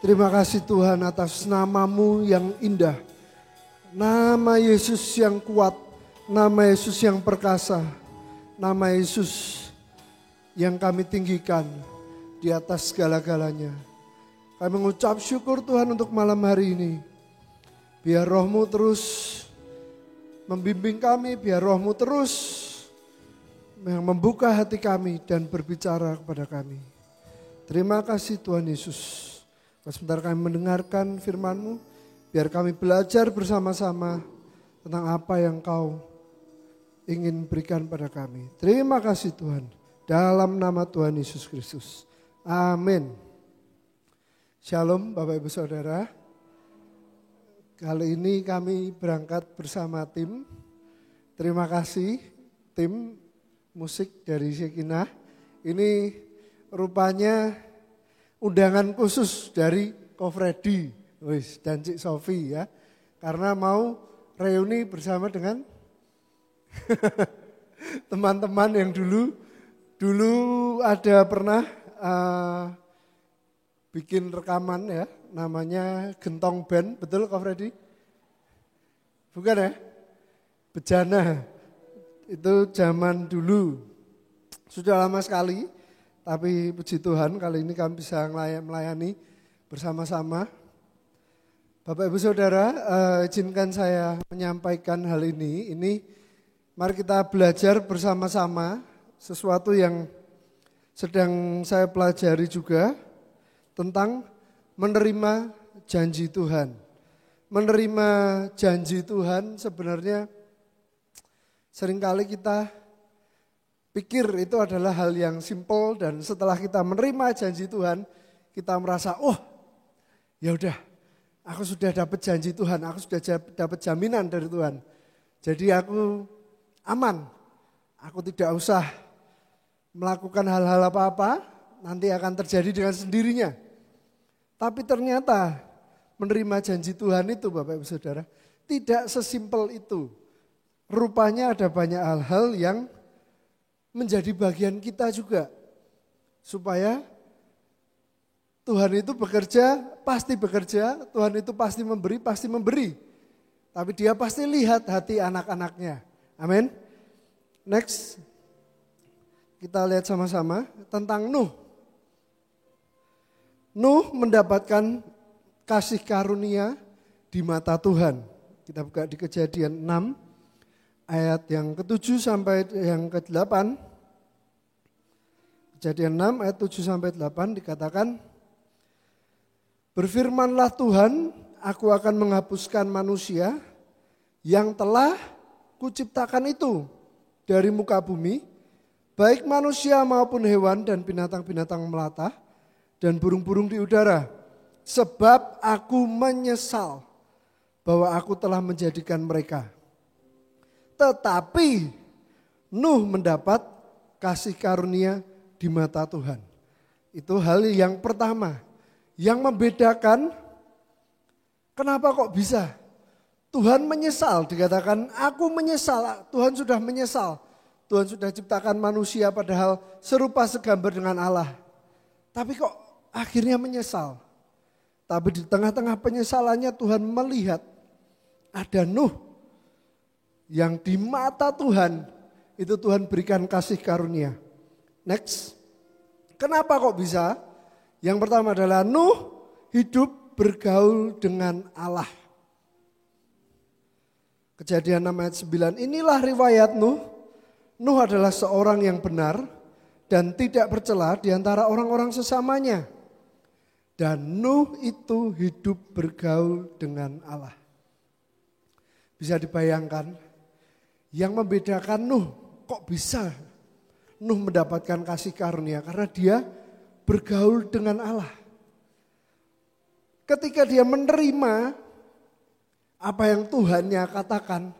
Terima kasih Tuhan atas nama-Mu yang indah. Nama Yesus yang kuat, nama Yesus yang perkasa, nama Yesus yang kami tinggikan di atas segala-galanya. Kami mengucap syukur Tuhan untuk malam hari ini. Biar Roh-Mu terus membimbing kami, biar Roh-Mu terus yang membuka hati kami dan berbicara kepada kami. Terima kasih Tuhan Yesus. Sebentar kami mendengarkan firman-Mu, biar kami belajar bersama-sama tentang apa yang Kau ingin berikan pada kami. Terima kasih Tuhan, dalam nama Tuhan Yesus Kristus. Amin. Shalom Bapak Ibu Saudara. Kali ini kami berangkat bersama tim. Terima kasih tim musik dari Shekinah. Ini rupanya undangan khusus dari Ko Freddy dan Cik Sofi ya. Karena mau reuni bersama dengan teman-teman yang dulu ada pernah bikin rekaman ya, namanya Gentong Band, betul Ko Freddy? Bukan ya? Bejana. Itu zaman dulu. Sudah lama sekali. Tapi puji Tuhan kali ini kami bisa melayani bersama-sama. Bapak Ibu Saudara, izinkan saya menyampaikan hal ini. Mari kita belajar bersama-sama sesuatu yang sedang saya pelajari juga tentang menerima janji Tuhan. Menerima janji Tuhan sebenarnya seringkali kita pikir itu adalah hal yang simpel, dan setelah kita menerima janji Tuhan, kita merasa, oh ya udah, aku sudah dapat janji Tuhan, aku sudah dapat jaminan dari Tuhan. Jadi aku aman, aku tidak usah melakukan hal-hal apa-apa, nanti akan terjadi dengan sendirinya. Tapi ternyata menerima janji Tuhan itu Bapak Ibu Saudara, tidak sesimpel itu. Rupanya ada banyak hal-hal yang menjadi bagian kita juga. Supaya Tuhan itu bekerja, Tuhan itu pasti memberi. Tapi Dia pasti lihat hati anak-anaknya. Amin. Next, kita lihat sama-sama tentang Nuh. Nuh mendapatkan kasih karunia di mata Tuhan. Kita buka di Kejadian 6 ayat yang ke-7 sampai yang ke-8. Kejadian 6 ayat 7 sampai 8 dikatakan, berfirmanlah Tuhan, aku akan menghapuskan manusia yang telah kuciptakan itu dari muka bumi, baik manusia maupun hewan dan binatang-binatang melata dan burung-burung di udara. Sebab aku menyesal bahwa aku telah menjadikan mereka. Tetapi Nuh mendapat kasih karunia di mata Tuhan. Itu hal yang pertama. Yang membedakan, kenapa kok bisa? Tuhan menyesal, dikatakan aku menyesal, Tuhan sudah menyesal. Tuhan sudah ciptakan manusia padahal serupa segambar dengan Allah. Tapi kok akhirnya menyesal? Tapi di tengah-tengah penyesalannya Tuhan melihat ada Nuh yang di mata Tuhan itu Tuhan berikan kasih karunia. Next, kenapa kok bisa? Yang pertama adalah Nuh hidup bergaul dengan Allah. Kejadian 6 ayat 9, inilah riwayat Nuh. Nuh adalah seorang yang benar dan tidak bercela di antara orang-orang sesamanya. Dan Nuh itu hidup bergaul dengan Allah. Bisa dibayangkan, yang membedakan Nuh, kok bisa Nuh mendapatkan kasih karunia? Karena dia bergaul dengan Allah. Ketika dia menerima apa yang Tuhannya katakan,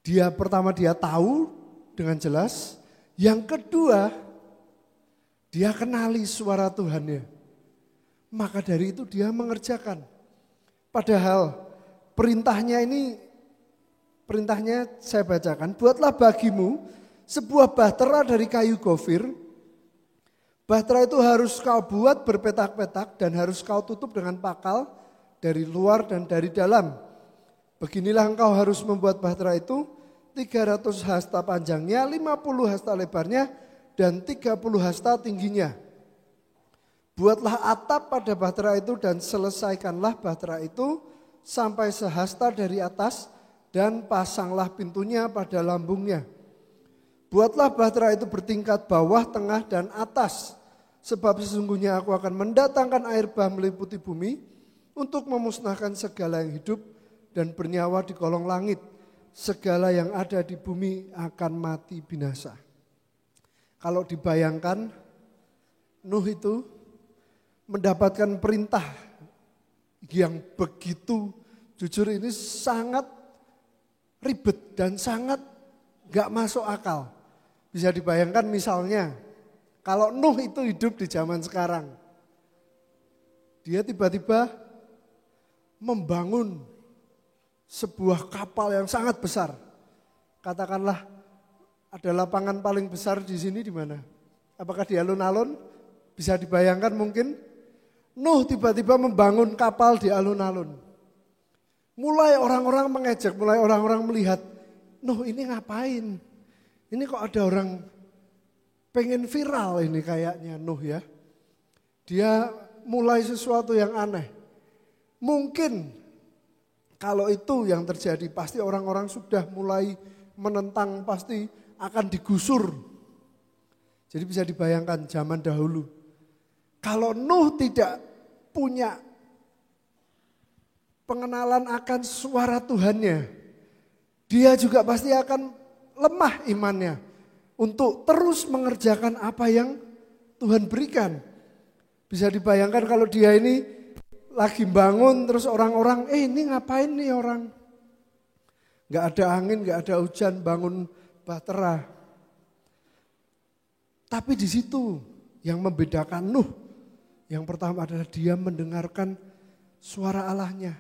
dia pertama dia tahu dengan jelas. Yang kedua, dia kenali suara Tuhannya. Maka dari itu dia mengerjakan. Padahal perintahnya saya bacakan, buatlah bagimu sebuah bahtera dari kayu gofir, Bahtera itu harus kau buat berpetak-petak dan harus kau tutup dengan pakal dari luar dan dari dalam. Beginilah engkau harus membuat bahtera itu 300 hasta panjangnya, 50 hasta lebarnya, dan 30 hasta tingginya. Buatlah atap pada bahtera itu dan selesaikanlah bahtera itu sampai sehasta dari atas dan pasanglah pintunya pada lambungnya. Buatlah bahtera itu bertingkat bawah, tengah, dan atas. Sebab sesungguhnya aku akan mendatangkan air bah meliputi bumi untuk memusnahkan segala yang hidup dan bernyawa di kolong langit. Segala yang ada di bumi akan mati binasa. Kalau dibayangkan, Nuh itu mendapatkan perintah yang begitu, jujur ini sangat ribet dan sangat gak masuk akal. Bisa dibayangkan misalnya, kalau Nuh itu hidup di zaman sekarang, dia tiba-tiba membangun sebuah kapal yang sangat besar. Katakanlah ada lapangan paling besar di sini di mana? Apakah di alun-alun? Bisa dibayangkan mungkin Nuh tiba-tiba membangun kapal di alun-alun. Mulai orang-orang mengejek, mulai orang-orang melihat, Nuh ini ngapain? Ini kok ada orang pengen viral ini kayaknya Nuh ya. Dia mulai sesuatu yang aneh. Mungkin kalau itu yang terjadi pasti orang-orang sudah mulai menentang, pasti akan digusur. Jadi bisa dibayangkan zaman dahulu. Kalau Nuh tidak punya pengenalan akan suara Tuhannya, dia juga pasti akan lemah imannya untuk terus mengerjakan apa yang Tuhan berikan. Bisa dibayangkan kalau dia ini lagi bangun terus orang-orang, ini ngapain nih orang? Gak ada angin, gak ada hujan, bangun bahtera. Tapi di situ yang membedakan Nuh, yang pertama adalah dia mendengarkan suara Allahnya.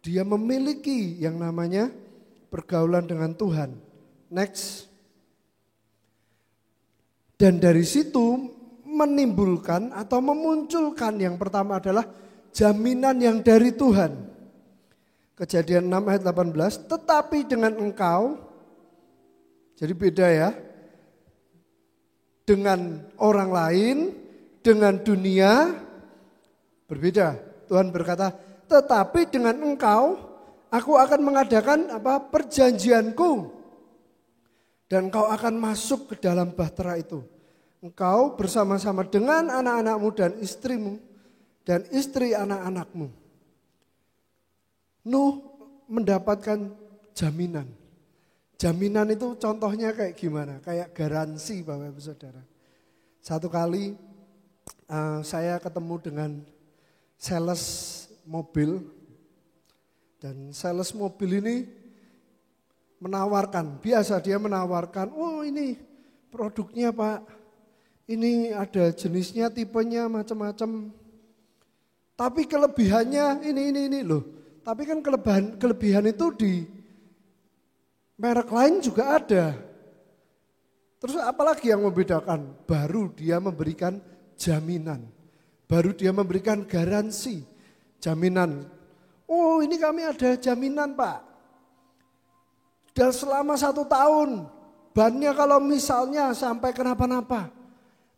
Dia memiliki yang namanya pergaulan dengan Tuhan. Next. Dan dari situ menimbulkan atau memunculkan yang pertama adalah jaminan yang dari Tuhan. Kejadian 6 ayat 18, tetapi dengan engkau, jadi beda ya, dengan orang lain, dengan dunia, berbeda. Tuhan berkata, tetapi dengan engkau, aku akan mengadakan perjanjianku. Dan engkau akan masuk ke dalam bahtera itu. Engkau bersama-sama dengan anak-anakmu dan istrimu dan istri anak-anakmu. Nuh mendapatkan jaminan. Jaminan itu contohnya kayak gimana? Kayak garansi Bapak Ibu Saudara. Satu kali saya ketemu dengan sales mobil. Dan sales mobil ini menawarkan, biasa dia menawarkan, oh ini produknya Pak, ini ada jenisnya, tipenya macam-macam. Tapi kelebihannya ini loh. Tapi kan kelebihan itu di merek lain juga ada. Terus apalagi yang membedakan? Baru dia memberikan jaminan. Baru dia memberikan garansi, jaminan. Oh ini kami ada jaminan Pak. Dan selama 1 tahun, bannya kalau misalnya sampai kenapa-napa,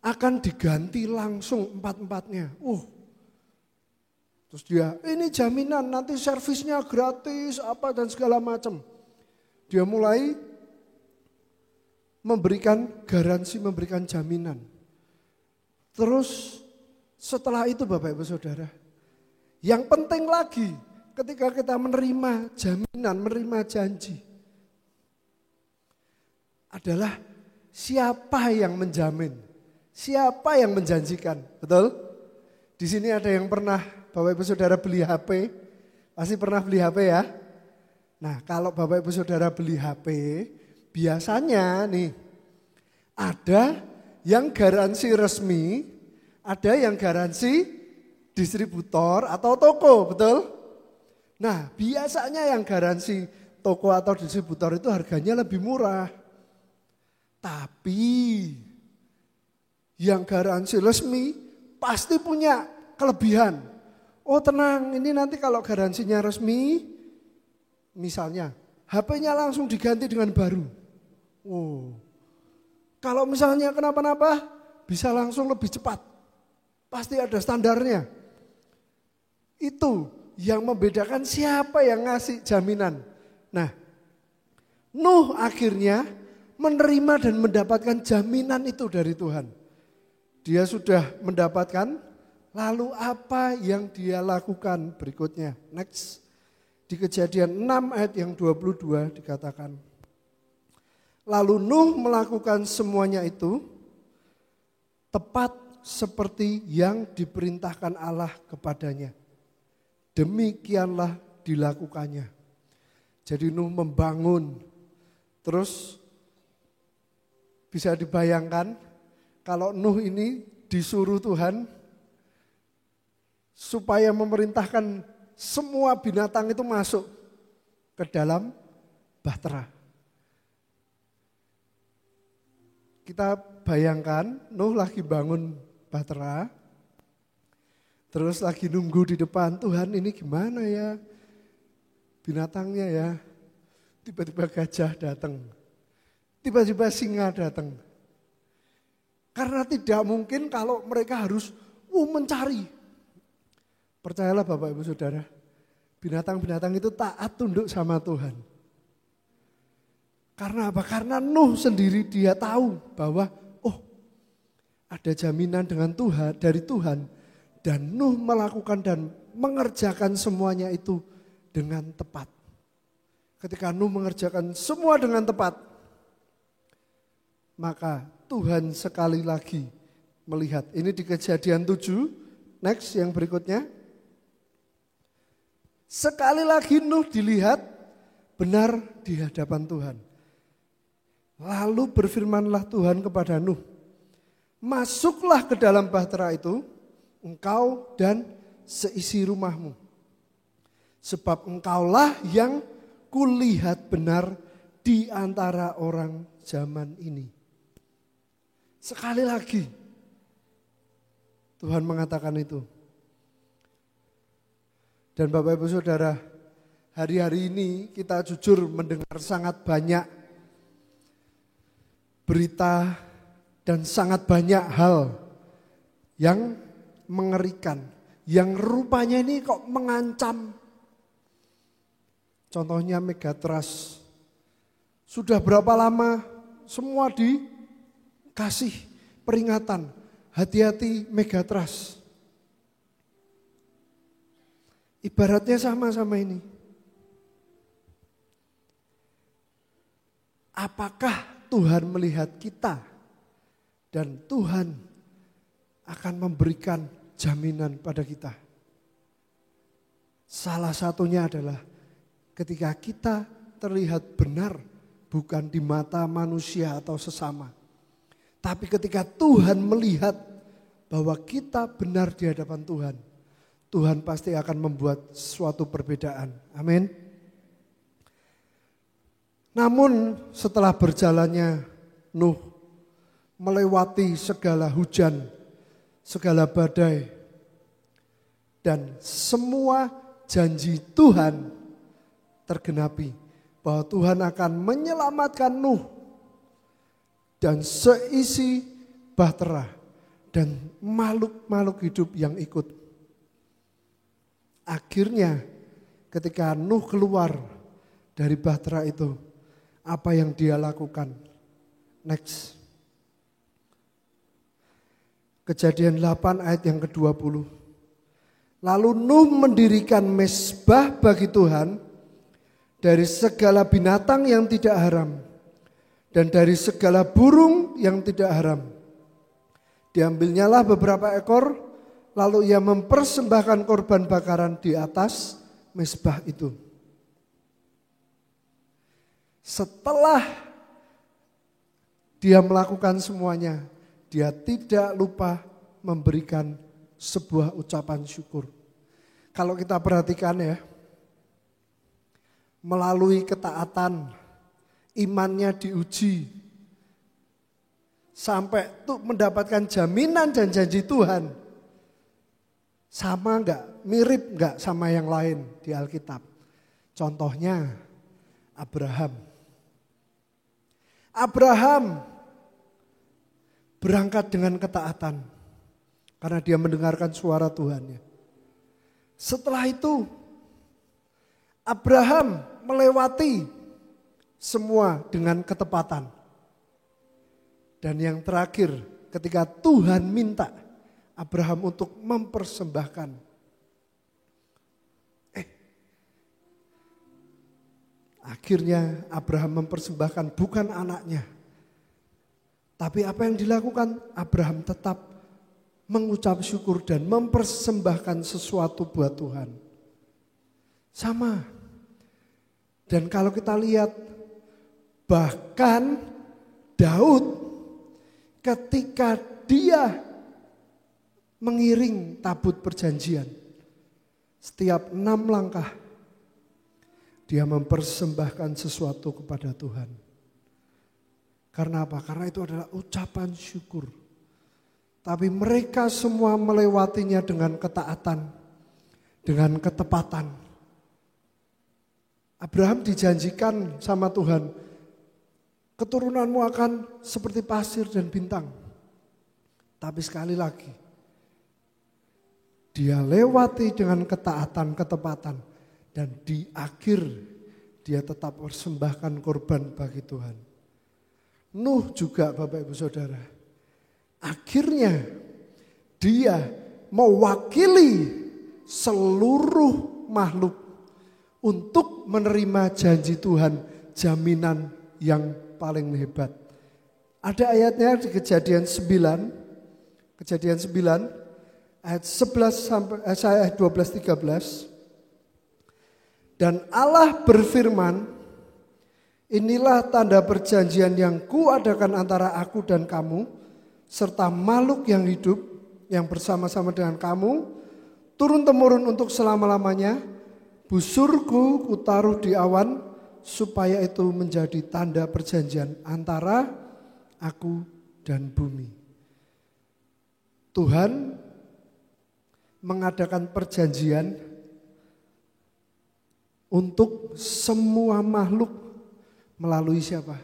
akan diganti langsung 4-4-nya. Terus dia, ini jaminan nanti servisnya gratis, apa dan segala macam. Dia mulai memberikan garansi, memberikan jaminan. Terus setelah itu Bapak Ibu Saudara, yang penting lagi ketika kita menerima jaminan, menerima janji, adalah siapa yang menjamin, siapa yang menjanjikan, betul? Di sini ada yang pernah Bapak Ibu Saudara beli HP, pasti pernah beli HP ya. Nah kalau Bapak Ibu Saudara beli HP, biasanya nih ada yang garansi resmi, ada yang garansi distributor atau toko, betul? Nah biasanya yang garansi toko atau distributor itu harganya lebih murah. Tapi Yang garansi resmi pasti punya kelebihan. Oh tenang, ini nanti kalau garansinya resmi, misalnya HP-nya langsung diganti dengan baru. Oh, kalau misalnya kenapa-napa bisa langsung lebih cepat. Pasti ada standarnya. Itu yang membedakan siapa yang ngasih jaminan. Nah, Nuh akhirnya menerima dan mendapatkan jaminan itu dari Tuhan. Dia sudah mendapatkan, lalu apa yang dia lakukan berikutnya? Next. Di Kejadian 6 ayat yang 22 dikatakan. Lalu Nuh melakukan semuanya itu tepat seperti yang diperintahkan Allah kepadanya. Demikianlah dilakukannya. Jadi Nuh membangun. Terus bisa dibayangkan kalau Nuh ini disuruh Tuhan supaya memerintahkan semua binatang itu masuk ke dalam bahtera. Kita bayangkan Nuh lagi bangun bahtera, terus lagi nunggu di depan, Tuhan ini gimana ya binatangnya ya. Tiba-tiba gajah datang, tiba-tiba singa datang. Karena tidak mungkin kalau mereka harus mencari. Percayalah Bapak Ibu Saudara, binatang-binatang itu taat tunduk sama Tuhan. Karena apa? Karena Nuh sendiri dia tahu bahwa ada jaminan dengan Tuhan, dari Tuhan. Dan Nuh melakukan dan mengerjakan semuanya itu dengan tepat. Ketika Nuh mengerjakan semua dengan tepat, maka Tuhan sekali lagi melihat. Ini di Kejadian 7, next yang berikutnya. Sekali lagi Nuh dilihat benar di hadapan Tuhan. Lalu berfirmanlah Tuhan kepada Nuh, masuklah ke dalam bahtera itu, engkau dan seisi rumahmu. Sebab engkaulah yang kulihat benar di antara orang zaman ini. Sekali lagi Tuhan mengatakan itu. Dan Bapak Ibu Saudara, hari-hari ini kita jujur mendengar sangat banyak berita dan sangat banyak hal yang mengerikan, yang rupanya ini kok mengancam. Contohnya Megatrust. Sudah berapa lama semua dikasih peringatan, hati-hati Megatrust. Ibaratnya sama-sama ini. Apakah Tuhan melihat kita dan Tuhan akan memberikan jaminan pada kita? Salah satunya adalah ketika kita terlihat benar bukan di mata manusia atau sesama. Tapi ketika Tuhan melihat bahwa kita benar di hadapan Tuhan, Tuhan pasti akan membuat suatu perbedaan. Amin. Namun setelah berjalannya Nuh melewati segala hujan, segala badai, dan semua janji Tuhan tergenapi. Bahwa Tuhan akan menyelamatkan Nuh dan seisi bahtera dan makhluk-makhluk hidup yang ikut. Akhirnya ketika Nuh keluar dari bahtera itu, apa yang dia lakukan? Next. Kejadian 8 ayat yang ke-20. Lalu Nuh mendirikan mezbah bagi Tuhan dari segala binatang yang tidak haram dan dari segala burung yang tidak haram. Diambilnyalah beberapa ekor, lalu ia mempersembahkan korban bakaran di atas mezbah itu. Setelah dia melakukan semuanya, dia tidak lupa memberikan sebuah ucapan syukur. Kalau kita perhatikan ya, melalui ketaatan, imannya diuji. sampai tuh mendapatkan jaminan dan janji Tuhan, sama enggak, mirip enggak sama yang lain di Alkitab? Contohnya Abraham. Abraham berangkat dengan ketaatan karena dia mendengarkan suara Tuhannya. Setelah itu Abraham melewati semua dengan ketepatan. Dan yang terakhir, ketika Tuhan minta Abraham untuk mempersembahkan. Akhirnya Abraham mempersembahkan bukan anaknya. Tapi apa yang dilakukan? Abraham tetap mengucap syukur dan mempersembahkan sesuatu buat Tuhan. Sama. Dan kalau kita lihat, bahkan Daud ketika dia mengiring tabut perjanjian, setiap 6 langkah dia mempersembahkan sesuatu kepada Tuhan. Karena apa? Karena itu adalah ucapan syukur. Tapi mereka semua melewatinya dengan ketaatan, dengan ketepatan. Abraham dijanjikan sama Tuhan, keturunanmu akan seperti pasir dan bintang. Tapi sekali lagi, dia lewati dengan ketaatan, ketepatan. Dan di akhir dia tetap persembahkan korban bagi Tuhan. Nuh juga Bapak Ibu Saudara. Akhirnya dia mewakili seluruh makhluk untuk menerima janji Tuhan, jaminan yang paling hebat. Ada ayatnya di Kejadian 9 ayat 11 sampai ayat 12-13. Dan Allah berfirman, inilah tanda perjanjian yang kuadakan antara aku dan kamu, serta makhluk yang hidup yang bersama-sama dengan kamu, turun-temurun untuk selama-lamanya. Busurku kutaruh di awan, supaya itu menjadi tanda perjanjian antara aku dan bumi. Tuhan mengadakan perjanjian untuk semua makhluk melalui siapa?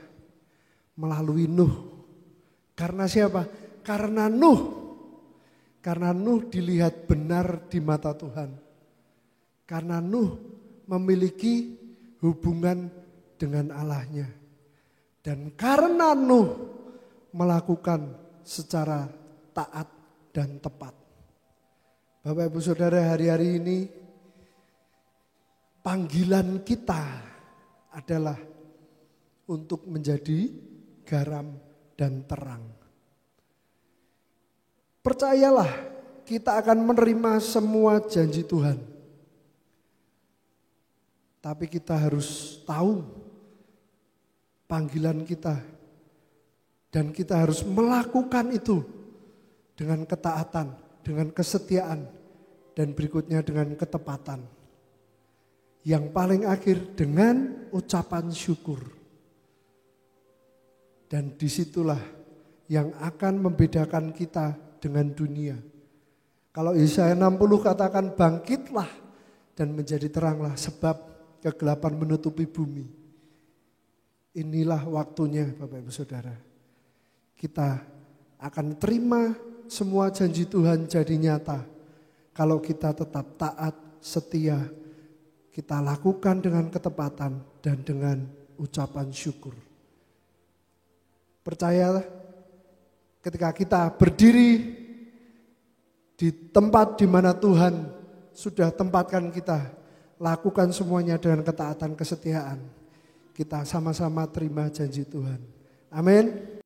Melalui Nuh. Karena siapa? Karena Nuh. Karena Nuh dilihat benar di mata Tuhan. Karena Nuh memiliki hubungan dengan Allahnya. Dan karena Nuh melakukan secara taat dan tepat. Bapak Ibu Saudara, hari-hari ini panggilan kita adalah untuk menjadi garam dan terang. Percayalah, kita akan menerima semua janji Tuhan. Tapi kita harus tahu panggilan kita. Dan kita harus melakukan itu dengan ketaatan, dengan kesetiaan, dan berikutnya dengan ketepatan. Yang paling akhir dengan ucapan syukur. Dan disitulah yang akan membedakan kita dengan dunia. Kalau Yesaya 60 katakan bangkitlah dan menjadi teranglah sebab kegelapan menutupi bumi. Inilah waktunya Bapak Ibu Saudara. Kita akan terima semua janji Tuhan jadi nyata. Kalau kita tetap taat, setia, kita lakukan dengan ketepatan dan dengan ucapan syukur. Percayalah, ketika kita berdiri di tempat di mana Tuhan sudah tempatkan kita, lakukan semuanya dengan ketaatan, kesetiaan. Kita sama-sama terima janji Tuhan. Amin.